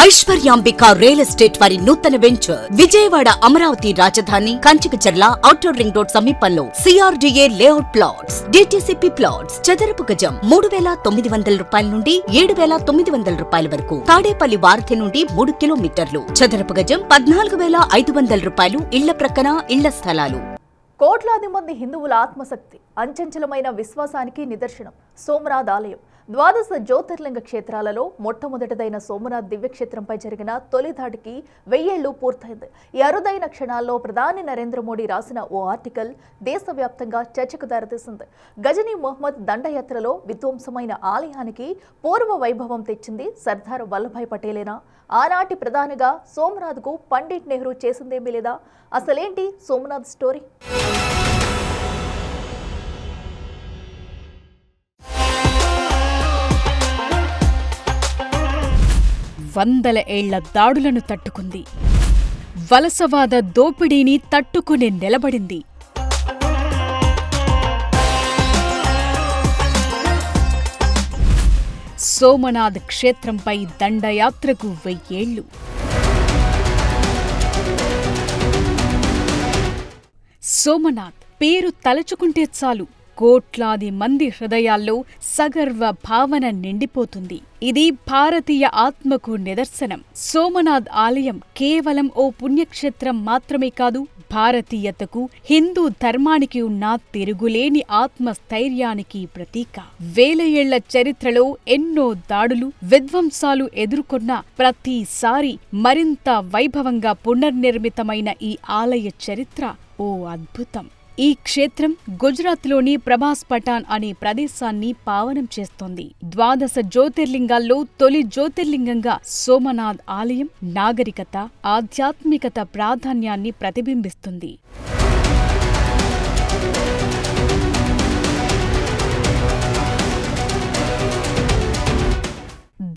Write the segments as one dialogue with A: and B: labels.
A: Aishwaryambika real estate వారి నూతన venture Vijayawada Amaravati రాజధాని కంచికచర్ల ఔటర్ రింగ్ రోడ్ సమీపంలో CRDA layout plots DTCP plots చదరపు గజం 3,900 రూపాయల నుండి 7,900 రూపాయల వరకు. తాడేపల్లి వారధి నుండి 3 కిలోమీటర్లు. చదరపు గజం 14,500 రూపాయలు. ఇళ్ల ప్రక్కన ఇళ్ల స్థలాలు.
B: కోట్లాది మంది హిందువుల ఆత్మశక్తి, అంచంచలమైన విశ్వాసానికి నిదర్శనం సోమనాథ్ ఆలయం. ద్వాదశ జ్యోతిర్లింగ క్షేత్రాలలో మొట్టమొదటిదైన సోమనాథ్ దివ్యక్షేత్రంపై జరిగిన తొలి దాడికి 1000 ఏళ్లు పూర్తయింది. ఈ అరుదైన క్షణాల్లో ప్రధాని నరేంద్ర మోడీ రాసిన ఓ ఆర్టికల్ దేశవ్యాప్తంగా చర్చకు దారితీసింది. గజనీ మొహమ్మద్ దండయాత్రలో విధ్వంసమైన ఆలయానికి పూర్వ వైభవం తెచ్చింది సర్దార్ వల్లభాయ్ పటేలేనా? ఆనాటి ప్రధానిగా సోమనాథ్కు పండిట్ నెహ్రూ చేసిందేమీ లేదా? అసలేంటి సోమనాథ్ స్టోరీ?
C: వందల ఏళ్ల దాడులను తట్టుకుంది. వలసవాద దోపిడీని తట్టుకుని నిలబడింది. సోమనాథ్ క్షేత్రంపై దండయాత్రకు 1000 ఏళ్లు. సోమనాథ్ పేరు తలచుకుంటే చాలు కోట్లాది మంది హృదయాల్లో సగర్వ భావన నిండిపోతుంది. ఇది భారతీయ ఆత్మకు నిదర్శనం. సోమనాథ్ ఆలయం కేవలం ఓ పుణ్యక్షేత్రం మాత్రమే కాదు, భారతీయతకు, హిందూ ధర్మానికి ఉన్న తిరుగులేని ఆత్మస్థైర్యానికి ప్రతీక. 1000 ఏళ్ల చరిత్రలో ఎన్నో దాడులు, విధ్వంసాలు ఎదుర్కొన్న ప్రతిసారి మరింత వైభవంగా పునర్నిర్మితమైన ఈ ఆలయ చరిత్ర ఓ అద్భుతం. ఈ క్షేత్రం గుజరాత్లోని ప్రభాస్ పఠాన్ అనే ప్రదేశాన్ని పావనం చేస్తోంది. ద్వాదశ జ్యోతిర్లింగాల్లో తొలి జ్యోతిర్లింగంగా సోమనాథ్ ఆలయం నాగరికత, ఆధ్యాత్మికత ప్రాధాన్యాన్ని ప్రతిబింబిస్తుంది.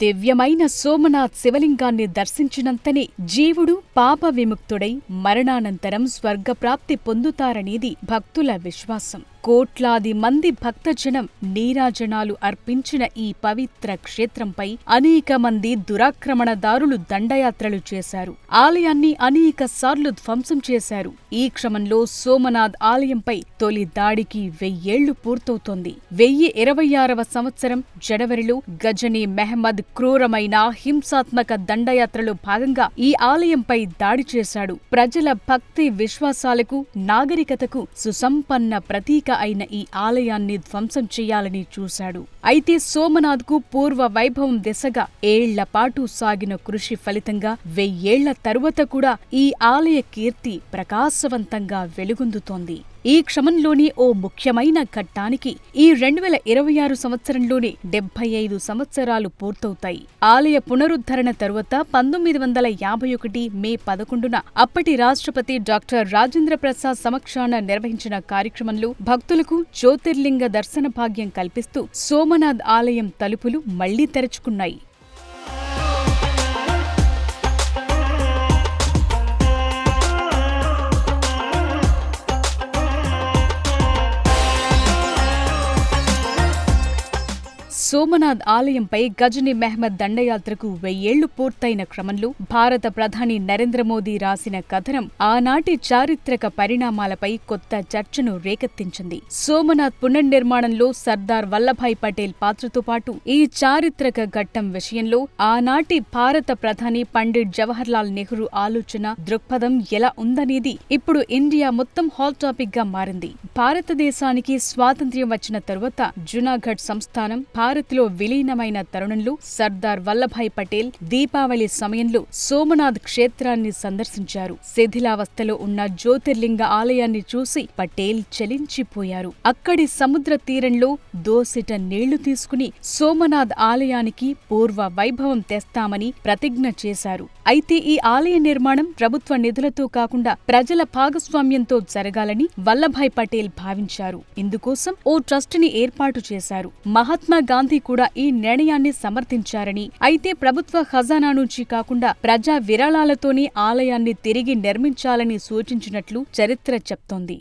C: దివ్యమైన సోమనాథ్ శివలింగాన్ని దర్శించినంతనే జీవుడు పాప విముక్తుడై మరణానంతరం స్వర్గప్రాప్తి పొందుతారనేది భక్తుల విశ్వాసం. కోట్లాది మంది భక్తజనం నీరాజనాలు అర్పించిన ఈ పవిత్ర క్షేత్రంపై అనేక మంది దురాక్రమణదారులు దండయాత్రలు చేశారు. ఆలయాన్ని అనేక సార్లు ధ్వంసం చేశారు. ఈ క్రమంలో సోమనాథ్ ఆలయంపై తొలి దాడికి 1000 ఏళ్లు పూర్తవుతోంది. 1026వ సంవత్సరం జనవరిలో గజనీ మెహమ్మద్ క్రూరమైన హింసాత్మక దండయాత్రలో భాగంగా ఈ ఆలయంపై దాడి చేశాడు. ప్రజల భక్తి విశ్వాసాలకు, నాగరికతకు సుసంపన్న ప్రతీక అయిన ఈ ఆలయాన్ని ధ్వంసం చేయాలని చూశాడు. అయితే సోమనాథ్కు పూర్వ వైభవం దిశగా ఏళ్లపాటు సాగిన కృషి ఫలితంగా 1000 ఏళ్ల తరువాత కూడా ఈ ఆలయ కీర్తి ప్రకాశవంతంగా వెలుగొందుతోంది. ఈ క్రమంలోని ఓ ముఖ్యమైన ఘట్టానికి ఈ 2026 సంవత్సరంలోనే 75 సంవత్సరాలు పూర్తవుతాయి. ఆలయ పునరుద్ధరణ తరువాత 1951 మే 11న అప్పటి రాష్ట్రపతి డాక్టర్ రాజేంద్ర ప్రసాద్ సమక్షాన నిర్వహించిన కార్యక్రమంలో భక్తులకు జ్యోతిర్లింగ దర్శన భాగ్యం కల్పిస్తూ సోమనాథ్ ఆలయం తలుపులు మళ్లీ తెరుచుకున్నాయి. సోమనాథ్ ఆలయంపై గజనీ మెహమ్మద్ దండయాత్రకు 1000 ఏళ్లు పూర్తయిన క్రమంలో భారత ప్రధాని నరేంద్ర మోదీ రాసిన కథనం ఆనాటి చారిత్రక పరిణామాలపై కొత్త చర్చను రేకెత్తించింది. సోమనాథ్ పునర్నిర్మాణంలో సర్దార్ వల్లభాయ్ పటేల్ పాత్రతో పాటు ఈ చారిత్రక ఘట్టం విషయంలో ఆనాటి భారత ప్రధాని పండిట్ జవహర్లాల్ నెహ్రూ ఆలోచన, దృక్పథం ఎలా ఉందనేది ఇప్పుడు ఇండియా మొత్తం హాట్ టాపిక్ గా మారింది. భారతదేశానికి స్వాతంత్ర్యం వచ్చిన తరువాత జునాగఢ్ సంస్థానం భారత్లో విలీనమైన తరుణంలో సర్దార్ వల్లభాయ్ పటేల్ దీపావళి సమయంలో సోమనాథ్ క్షేత్రాన్ని సందర్శించారు. శిథిలావస్థలో ఉన్న జ్యోతిర్లింగ ఆలయాన్ని చూసి పటేల్ చలించిపోయారు. అక్కడి సముద్ర తీరంలో దోసిట నీళ్లు తీసుకుని సోమనాథ్ ఆలయానికి పూర్వ వైభవం తెస్తామని ప్రతిజ్ఞ చేశారు. అయితే ఈ ఆలయ నిర్మాణం ప్రభుత్వ నిధులతో కాకుండా ప్రజల భాగస్వామ్యంతో జరగాలని వల్లభాయ్ పటేల్ భావించారు. ఇందుకోసం ఓ ట్రస్టుని ఏర్పాటు చేశారు. మహాత్మా గాంధీ కూడా ఈ నిర్ణయాన్ని సమర్థించారని, అయితే ప్రభుత్వ ఖజానా నుంచి కాకుండా ప్రజా విరాళాలతోనే ఆలయాన్ని తిరిగి నిర్మించాలని సూచించినట్లు చరిత్ర చెప్తోంది.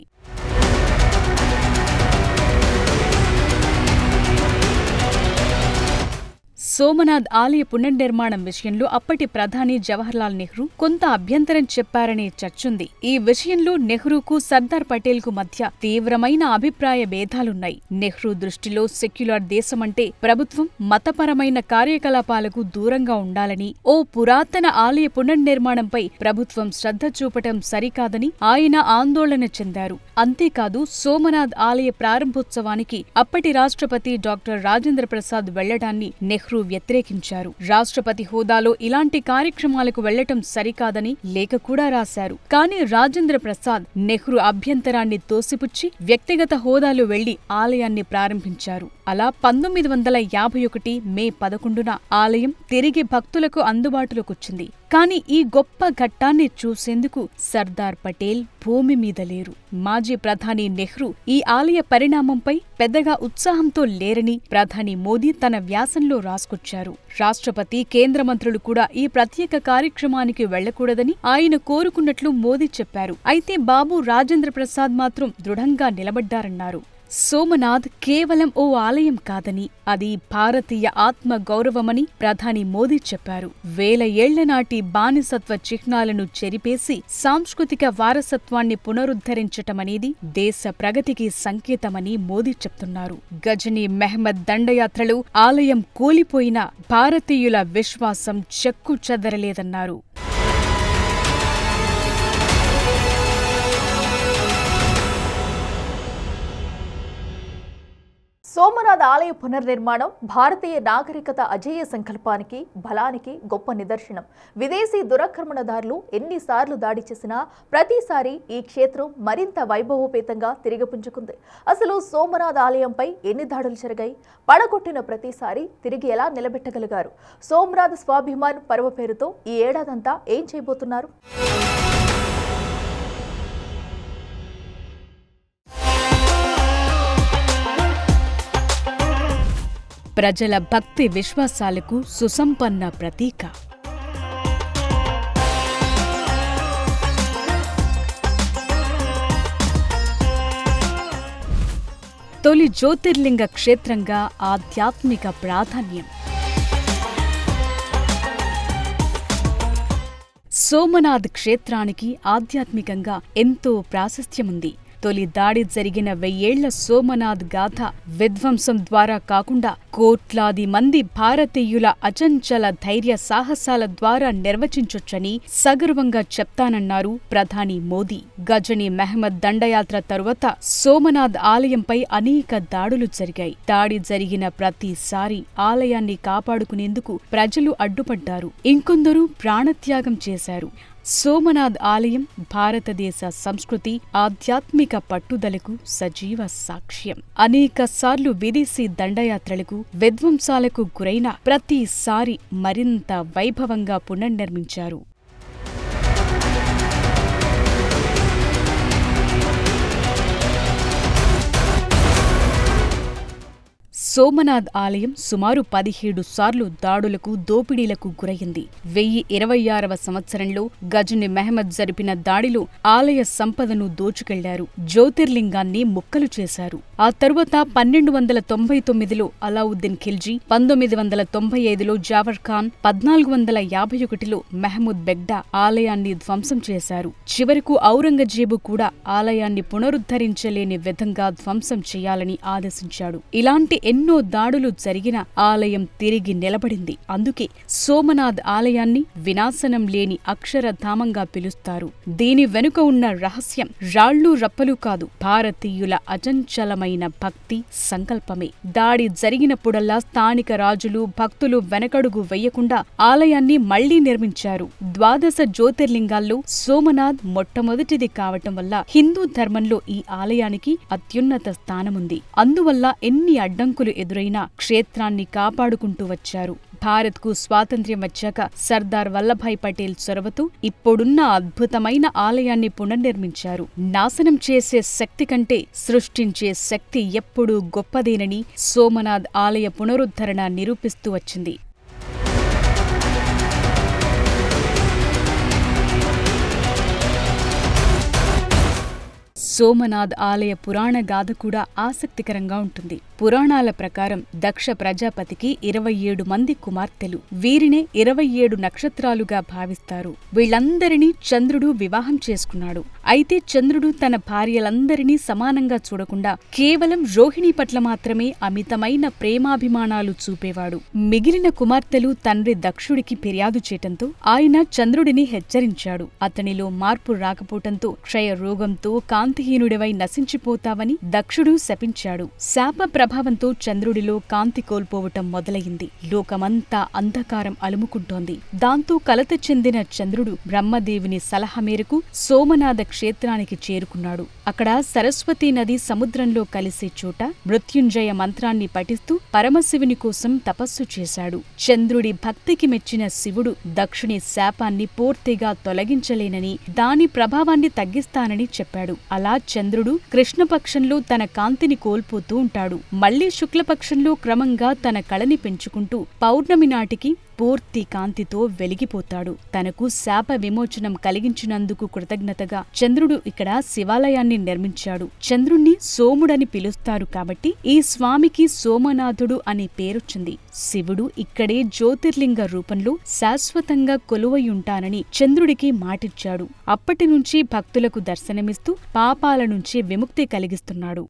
C: సోమనాథ్ ఆలయ పునర్నిర్మాణం విషయంలో అప్పటి ప్రధాని జవహర్లాల్ నెహ్రూ కొంత అభ్యంతరం చెప్పారనే చర్చుంది. ఈ విషయంలో నెహ్రూకు సర్దార్ పటేల్కు మధ్య తీవ్రమైన అభిప్రాయ భేదాలున్నాయి. నెహ్రూ దృష్టిలో సెక్యులర్ దేశమంటే ప్రభుత్వం మతపరమైన కార్యకలాపాలకు దూరంగా ఉండాలని, ఓ పురాతన ఆలయ పునర్నిర్మాణంపై ప్రభుత్వం శ్రద్ధ చూపటం సరికాదని ఆయన ఆందోళన చెందారు. అంతేకాదు సోమనాథ్ ఆలయ ప్రారంభోత్సవానికి అప్పటి రాష్ట్రపతి డాక్టర్ రాజేంద్ర ప్రసాద్ వెళ్లడాన్ని నెహ్రూ వ్యతిరేకించారు. రాష్ట్రపతి హోదాలో ఇలాంటి కార్యక్రమాలకు వెళ్లటం సరికాదని లేఖ కూడా రాశారు. కానీ రాజేంద్ర ప్రసాద్ నెహ్రూ అభ్యంతరాన్ని తోసిపుచ్చి వ్యక్తిగత హోదాలో వెళ్లి ఆలయాన్ని ప్రారంభించారు. అలా 1951 మే 11న ఆలయం తిరిగి భక్తులకు అందుబాటులోకొచ్చింది. కానీ ఈ గొప్ప ఘట్టాన్ని చూసేందుకు సర్దార్ పటేల్ భూమి మీద లేరు. మాజీ ప్రధాని నెహ్రూ ఈ ఆలయ పరిణామంపై పెద్దగా ఉత్సాహంతో లేరని ప్రధాని మోదీ తన వ్యాసంలో రాసుకొచ్చారు. రాష్ట్రపతి, కేంద్ర మంత్రులు కూడా ఈ ప్రత్యేక కార్యక్రమానికి వెళ్లకూడదని ఆయన కోరుకున్నట్లు మోదీ చెప్పారు. అయితే బాబు రాజేంద్ర ప్రసాద్ మాత్రం దృఢంగా నిలబడ్డారన్నారు. సోమనాథ్ కేవలం ఓ ఆలయం కాదని, అది భారతీయ ఆత్మ గౌరవమని ప్రధాని మోదీ చెప్పారు. వేల ఏళ్ల నాటి బానిసత్వ చిహ్నాలను చెరిపేసి సాంస్కృతిక వారసత్వాన్ని పునరుద్ధరించటమనేది దేశ ప్రగతికి సంకేతమని మోదీ చెప్తున్నారు. గజనీ మెహ్మద్ దండయాత్రలో ఆలయం కూలిపోయినా భారతీయుల విశ్వాసం చెక్కు చెదరలేదన్నారు.
B: సోమనాథ్ ఆలయ పునర్నిర్మాణం భారతీయ నాగరికత అజేయ సంకల్పానికి, బలానికి గొప్ప నిదర్శనం. విదేశీ దురాక్రమణదారులు ఎన్నిసార్లు దాడి చేసినా ప్రతిసారి ఈ క్షేత్రం మరింత వైభవోపేతంగా తిరిగి పుంజుకుంది. అసలు సోమనాథ్ ఆలయంపై ఎన్ని దాడులు జరిగాయి? పడగొట్టిన ప్రతిసారి తిరిగి ఎలా నిలబెట్టగలిగారు? సోమనాథ్ స్వాభిమాన్ పర్వ పేరుతో ఈ ఏడాదంతా ఏం చేయబోతున్నారు?
C: ప్రజల భక్తి విశ్వాసాలకు సుసంపన్న ప్రతీక. తొలి జ్యోతిర్లింగ క్షేత్రంగా ఆధ్యాత్మిక ప్రాధాన్యం. సోమనాథ్ క్షేత్రానికి ఆధ్యాత్మికంగా ఎంతో ప్రాశస్త్యముంది. తొలి దాడి జరిగిన 1000 ఏళ్ల సోమనాథ్ గాథ విధ్వంసం ద్వారా కాకుండా కోట్లాది మంది భారతీయుల అచంచల ధైర్య సాహసాల ద్వారా నిర్వచించొచ్చని సగర్వంగా చెప్తానన్నారు ప్రధాని మోదీ. గజనీ మెహ్మద్ దండయాత్ర తరువాత సోమనాథ్ ఆలయంపై అనేక దాడులు జరిగాయి. దాడి జరిగిన ప్రతిసారి ఆలయాన్ని కాపాడుకునేందుకు ప్రజలు అడ్డుపడ్డారు. ఇంకొందరు ప్రాణత్యాగం చేశారు. సోమనాథ్ ఆలయం భారతదేశ సంస్కృతి, ఆధ్యాత్మిక పట్టుదలకు సజీవ సాక్ష్యం. అనేకసార్లు విదేశీ దండయాత్రలకు, విధ్వంసాలకు గురైన ప్రతిసారి మరింత వైభవంగా పునర్నిర్మించారు. సోమనాథ్ ఆలయం సుమారు 17 సార్లు దాడులకు, దోపిడీలకు గురయింది. 1026వ సంవత్సరంలో గజనీ మెహ్మద్ జరిపిన దాడిలో ఆలయ సంపదను దోచుకెళ్లారు. జ్యోతిర్లింగాన్ని ముక్కలు చేశారు. ఆ తరువాత 1299లో అలావుద్దీన్ ఖిల్జీ, 1995లో జాఫర్ ఖాన్, 1451లో మెహమూద్ బెగ్డా ఆలయాన్ని ధ్వంసం చేశారు. చివరకు ఔరంగజేబు కూడా ఆలయాన్ని పునరుద్ధరించలేని విధంగా ధ్వంసం చేయాలని ఆదేశించాడు. ఇలాంటి ఎన్నో దాడులు జరిగిన ఆలయం తిరిగి నిలబడింది. అందుకే సోమనాథ్ ఆలయాన్ని వినాశనం లేని అక్షరధామంగా పిలుస్తారు. దీని వెనుక ఉన్న రహస్యం రాళ్లు రప్పలు కాదు, భారతీయుల అచంచలమైన భక్తి సంకల్పమే. దాడి జరిగినప్పుడల్లా స్థానిక రాజులు, భక్తులు వెనకడుగు వెయ్యకుండా ఆలయాన్ని మళ్లీ నిర్మించారు. 12 జ్యోతిర్లింగాల్లో సోమనాథ్ మొట్టమొదటిది కావటం వల్ల హిందూ ధర్మంలో ఈ ఆలయానికి అత్యున్నత స్థానముంది. అందువల్ల ఎన్ని అడ్డంకులు ఎదురైనా క్షేత్రాన్ని కాపాడుకుంటూ వచ్చారు. భారత్కు స్వాతంత్ర్యం వచ్చాక సర్దార్ వల్లభాయ్ పటేల్ చొరవతో ఇప్పుడున్న అద్భుతమైన ఆలయాన్ని పునర్నిర్మించారు. నాశనం చేసే శక్తి కంటే సృష్టించే శక్తి ఎప్పుడూ గొప్పదేనని సోమనాథ్ ఆలయ పునరుద్ధరణ నిరూపిస్తూ వచ్చింది. సోమనాథ్ ఆలయ పురాణ గాథ కూడా ఆసక్తికరంగా ఉంటుంది. పురాణాల ప్రకారం దక్ష ప్రజాపతికి 27 మంది కుమార్తెలు. వీరినే 27 నక్షత్రాలుగా భావిస్తారు. వీళ్లందరినీ చంద్రుడు వివాహం చేసుకున్నాడు. అయితే చంద్రుడు తన భార్యలందరినీ సమానంగా చూడకుండా కేవలం రోహిణి పట్ల మాత్రమే అమితమైన ప్రేమాభిమానాలు చూపేవాడు. మిగిలిన కుమార్తెలు తండ్రి దక్షుడికి ఫిర్యాదు చేయటంతో ఆయన చంద్రుడిని హెచ్చరించాడు. అతనిలో మార్పు రాకపోవటంతో క్షయరోగంతో కాంతిహీనుడివై నశించిపోతావని దక్షుడు శపించాడు. శాప ప్రభావంతో చంద్రుడిలో కాంతి కోల్పోవటం మొదలయింది. లోకమంతా అంధకారం అలుముకుంటోంది. దాంతో కలత చెందిన చంద్రుడు బ్రహ్మదేవుని సలహా మేరకు సోమనాథ క్షేత్రానికి చేరుకున్నాడు. అక్కడ సరస్వతీ నది సముద్రంలో కలిసే చోట మృత్యుంజయ మంత్రాన్ని పఠిస్తూ పరమశివుని కోసం తపస్సు చేశాడు. చంద్రుడి భక్తికి మెచ్చిన శివుడు దక్షుని శాపాన్ని పూర్తిగా తొలగించలేనని, దాని ప్రభావాన్ని తగ్గిస్తానని చెప్పాడు. అలా చంద్రుడు కృష్ణపక్షంలో తన కాంతిని కోల్పోతూ ఉంటాడు. మళ్లీ శుక్లపక్షంలో క్రమంగా తన కళని పెంచుకుంటూ పౌర్ణమి నాటికి పూర్తి కాంతితో వెలిగిపోతాడు. తనకు శాప విమోచనం కలిగించినందుకు కృతజ్ఞతగా చంద్రుడు ఇక్కడ శివాలయాన్ని నిర్మించాడు. చంద్రుణ్ణి సోముడని పిలుస్తారు కాబట్టి ఈ స్వామికి సోమనాథుడు అనే పేరొచ్చింది. శివుడు ఇక్కడే జ్యోతిర్లింగ రూపంలో శాశ్వతంగా కొలువయుంటానని చంద్రుడికి మాటిచ్చాడు. అప్పటినుంచి భక్తులకు దర్శనమిస్తూ పాపాల నుంచి విముక్తి కలిగిస్తున్నాడు.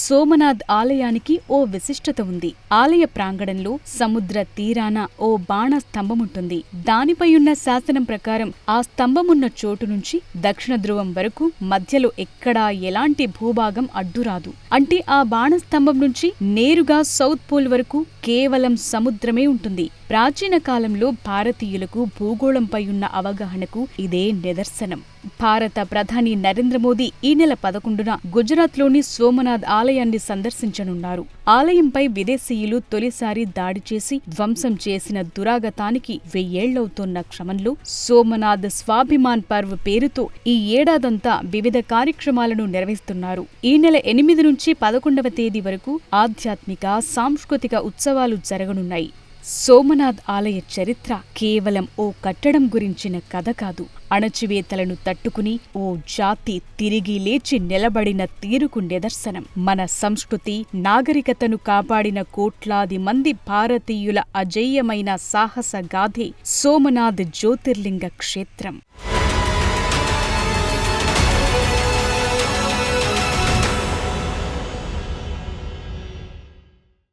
C: సోమనాథ్ ఆలయానికి ఓ విశిష్టత ఉంది. ఆలయ ప్రాంగణంలో సముద్ర తీరాన ఓ బాణ స్తంభముంటుంది. దానిపై ఉన్న శాసనం ప్రకారం ఆ స్తంభమున్న చోటు నుంచి దక్షిణ ధ్రువం వరకు మధ్యలో ఎక్కడా ఎలాంటి భూభాగం అడ్డురాదు. అంటే ఆ బాణస్తంభం నుంచి నేరుగా సౌత్ పోల్ వరకు కేవలం సముద్రమే ఉంటుంది. ప్రాచీన కాలంలో భారతీయులకు భూగోళంపై ఉన్న అవగాహనకు ఇదే నిదర్శనం. భారత ప్రధాని నరేంద్ర మోదీ ఈ నెల 11న గుజరాత్లోని సోమనాథ్ ఆలయాన్ని సందర్శించనున్నారు. ఆలయంపై విదేశీయులు తొలిసారి దాడి చేసి ధ్వంసం చేసిన దురాగతానికి 1000 ఏళ్లవుతోన్న క్రమంలో సోమనాథ్ స్వాభిమాన్ పర్వ్ పేరుతో ఈ ఏడాదంతా వివిధ కార్యక్రమాలను నిర్వహిస్తున్నారు. ఈ నెల 8 నుంచి 11వ తేదీ వరకు ఆధ్యాత్మిక, సాంస్కృతిక ఉత్సవాలు జరగనున్నాయి. సోమనాథ్ ఆలయ చరిత్ర కేవలం ఓ కట్టడం గురించిన కథ కాదు. అణచివేతలను తట్టుకుని ఓ జాతి తిరిగి లేచి నిలబడిన తీరుకు నిదర్శనం. మన సంస్కృతి, నాగరికతను కాపాడిన కోట్లాది మంది భారతీయుల అజేయమైన సాహస గాథే సోమనాథ్ జ్యోతిర్లింగ క్షేత్రం.